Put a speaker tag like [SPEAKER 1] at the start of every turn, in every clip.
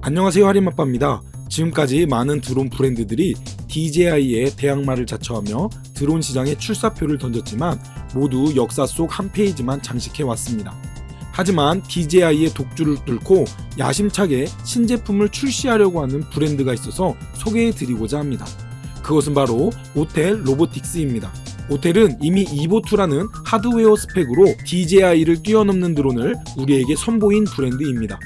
[SPEAKER 1] 안녕하세요, 할인맛바입니다. 지금까지 많은 드론 브랜드들이 DJI의 대항마를 자처하며 드론 시장에 출사표를 던졌지만 모두 역사 속 한 페이지만 장식해왔습니다. 하지만 DJI의 독주를 뚫고 야심차게 신제품을 출시하려고 하는 브랜드가 있어서 소개해드리고자 합니다. 그것은 바로 오텔 로보틱스입니다. 오텔은 이미 이보2라는 하드웨어 스펙으로 DJI를 뛰어넘는 드론을 우리에게 선보인 브랜드입니다.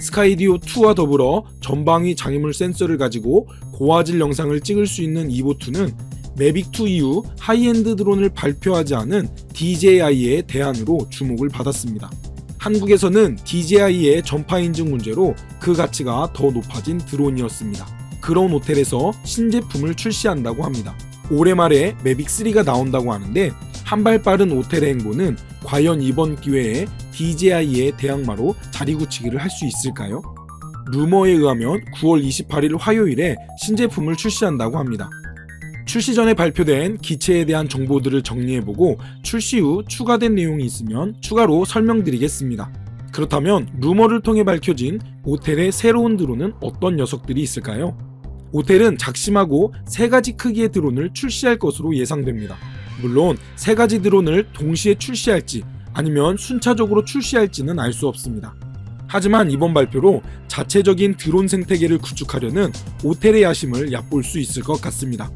[SPEAKER 1] 스카이디오2와 더불어 전방위 장애물 센서를 가지고 고화질 영상을 찍을 수 있는 이보2는 매빅2 이후 하이엔드 드론을 발표하지 않은 DJI의 대안으로 주목을 받았습니다. 한국에서는 DJI의 전파 인증 문제로 그 가치가 더 높아진 드론이었습니다. 그런 오텔에서 신제품을 출시한다고 합니다. 올해 말에 매빅3가 나온다고 하는데 한 발 빠른 오텔의 행보는 과연 이번 기회에 DJI의 대항마로 자리굳히기를 할 수 있을까요? 루머에 의하면 9월 28일 화요일에 신제품을 출시한다고 합니다. 출시 전에 발표된 기체에 대한 정보들을 정리해보고 출시 후 추가된 내용이 있으면 추가로 설명드리겠습니다. 그렇다면 루머를 통해 밝혀진 오텔의 새로운 드론은 어떤 녀석들이 있을까요? 오텔은 작심하고 3가지 크기의 드론을 출시할 것으로 예상됩니다. 물론 3가지 드론을 동시에 출시할지 아니면 순차적으로 출시할지는 알 수 없습니다. 하지만 이번 발표로 자체적인 드론 생태계를 구축하려는 오텔의 야심을 얕볼 수 있을 것 같습니다.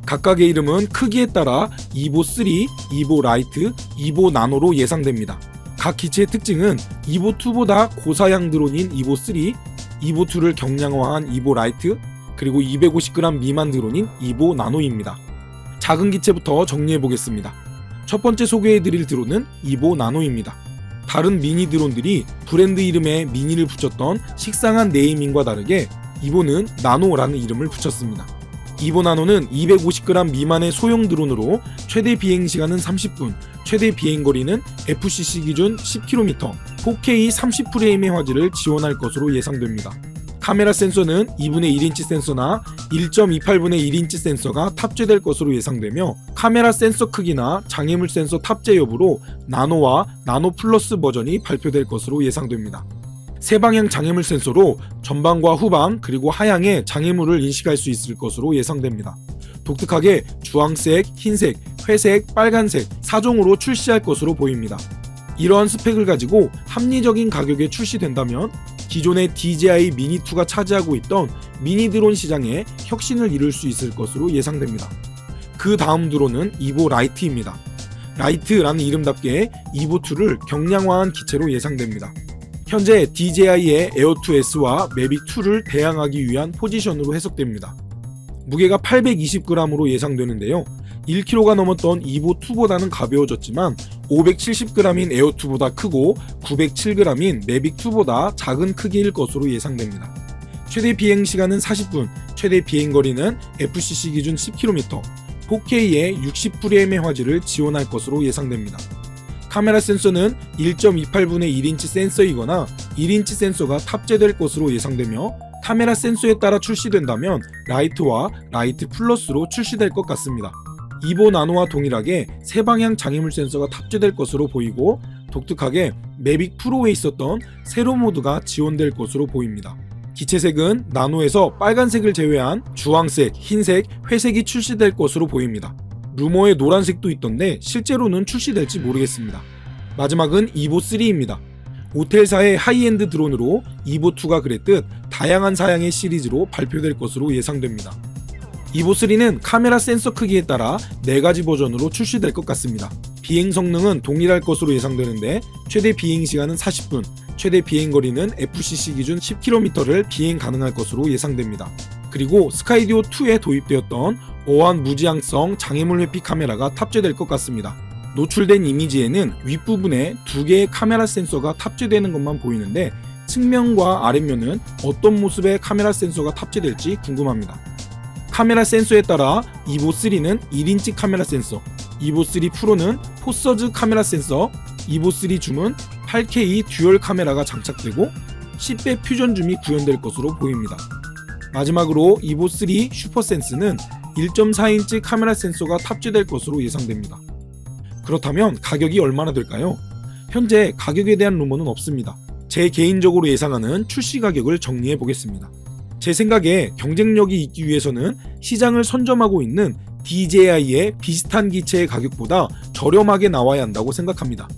[SPEAKER 1] 각각의 이름은 크기에 따라 이보3, 이보라이트, 이보나노로 예상됩니다. 각 기체의 특징은 이보2보다 고사양 드론인 이보3, 이보2를 경량화한 이보라이트, 그리고 250g 미만 드론인 이보나노입니다. 작은 기체부터 정리해보겠습니다. 첫 번째 소개해드릴 드론은 이보나노입니다. 다른 미니 드론들이 브랜드 이름에 미니를 붙였던 식상한 네이밍과 다르게 이보는 나노라는 이름을 붙였습니다. 이보나노는 250g 미만의 소형 드론으로 최대 비행시간은 30분, 최대 비행거리는 FCC 기준 10km, 4K 30프레임의 화질을 지원할 것으로 예상됩니다. 카메라 센서는 2분의 1인치 센서나 1.28분의 1인치 센서가 탑재될 것으로 예상되며 카메라 센서 크기나 장애물 센서 탑재 여부로 나노와 나노 플러스 버전이 발표될 것으로 예상됩니다. 세방향 장애물 센서로 전방과 후방 그리고 하향의 장애물을 인식할 수 있을 것으로 예상됩니다. 독특하게 주황색, 흰색, 회색, 빨간색 4종으로 출시할 것으로 보입니다. 이러한 스펙을 가지고 합리적인 가격에 출시된다면 기존의 DJI 미니2가 차지하고 있던 미니 드론 시장에 혁신을 이룰 수 있을 것으로 예상됩니다. 그 다음 드론은 이보 라이트입니다. 라이트라는 이름답게 이보2를 경량화한 기체로 예상됩니다. 현재 DJI의 에어2S와 매빅2를 대항하기 위한 포지션으로 해석됩니다. 무게가 820g으로 예상되는데요. 1kg가 넘었던 이보2보다는 가벼워졌지만 570g인 에어2보다 크고 907g인 매빅2보다 작은 크기일 것으로 예상됩니다. 최대 비행시간은 40분, 최대 비행거리는 FCC 기준 10km, 4K의 60프레임의 화질을 지원할 것으로 예상됩니다. 카메라 센서는 1.28분의 1인치 센서이거나 1인치 센서가 탑재될 것으로 예상되며 카메라 센서에 따라 출시된다면 라이트와 라이트 플러스로 출시될 것 같습니다. 이보나노와 동일하게 세방향 장애물 센서가 탑재될 것으로 보이고 독특하게 매빅 프로에 있었던 세로 모드가 지원될 것으로 보입니다. 기체색은 나노에서 빨간색을 제외한 주황색, 흰색, 회색이 출시될 것으로 보입니다. 루머에 노란색도 있던데 실제로는 출시될지 모르겠습니다. 마지막은 이보3입니다. 오텔사의 하이엔드 드론으로 이보2가 그랬듯 다양한 사양의 시리즈로 발표될 것으로 예상됩니다. 이보3는 카메라 센서 크기에 따라 4가지 버전으로 출시될 것 같습니다. 비행 성능은 동일할 것으로 예상되는데 최대 비행시간은 40분, 최대 비행거리는 FCC 기준 10km를 비행 가능할 것으로 예상됩니다. 그리고 스카이디오2에 도입되었던 어안 무지향성 장애물 회피 카메라가 탑재될 것 같습니다. 노출된 이미지에는 윗부분에 2개의 카메라 센서가 탑재되는 것만 보이는데 측면과 아랫면은 어떤 모습의 카메라 센서가 탑재될지 궁금합니다. 카메라 센서에 따라 이보3는 1인치 카메라 센서, 이보3 프로는 포서즈 카메라 센서, 이보3 줌은 8K 듀얼 카메라가 장착되고 10배 퓨전 줌이 구현될 것으로 보입니다. 마지막으로 이보3 슈퍼센스는 1.4인치 카메라 센서가 탑재될 것으로 예상됩니다. 그렇다면 가격이 얼마나 될까요? 현재 가격에 대한 루머는 없습니다. 제 개인적으로 예상하는 출시 가격을 정리해 보겠습니다. 제 생각에 경쟁력이 있기 위해서는 시장을 선점하고 있는 DJI의 비슷한 기체의 가격보다 저렴하게 나와야 한다고 생각합니다.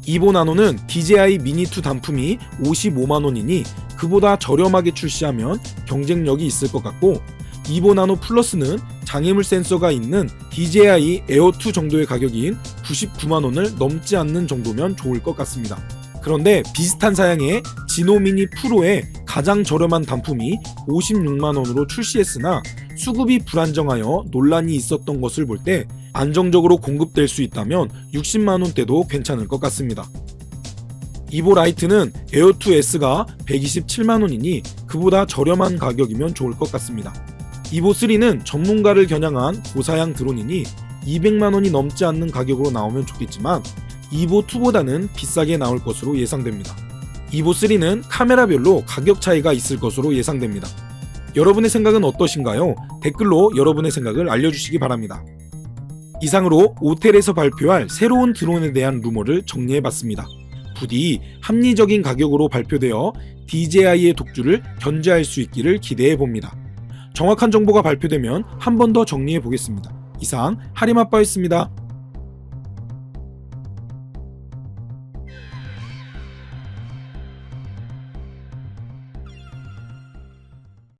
[SPEAKER 1] 이보 나노는 DJI 미니2 단품이 55만원이니 그보다 저렴하게 출시하면 경쟁력이 있을 것 같고, 이보 나노 플러스는 장애물 센서가 있는 DJI 에어2 정도의 가격인 99만원을 넘지 않는 정도면 좋을 것 같습니다. 그런데 비슷한 사양의 지노 미니 프로의 가장 저렴한 단품이 56만원으로 출시했으나 수급이 불안정하여 논란이 있었던 것을 볼 때 안정적으로 공급될 수 있다면 60만원대도 괜찮을 것 같습니다. 이보 라이트는 에어2S가 127만원이니 그보다 저렴한 가격이면 좋을 것 같습니다. 이보 3는 전문가를 겨냥한 고사양 드론이니 200만원이 넘지 않는 가격으로 나오면 좋겠지만 이보 2보다는 비싸게 나올 것으로 예상됩니다. 이보 3는 카메라별로 가격 차이가 있을 것으로 예상됩니다. 여러분의 생각은 어떠신가요? 댓글로 여러분의 생각을 알려주시기 바랍니다. 이상으로 오텔에서 발표할 새로운 드론에 대한 루머를 정리해봤습니다. 부디 합리적인 가격으로 발표되어 DJI의 독주를 견제할 수 있기를 기대해봅니다. 정확한 정보가 발표되면 한 번 더 정리해보겠습니다. 이상 하림아빠였습니다.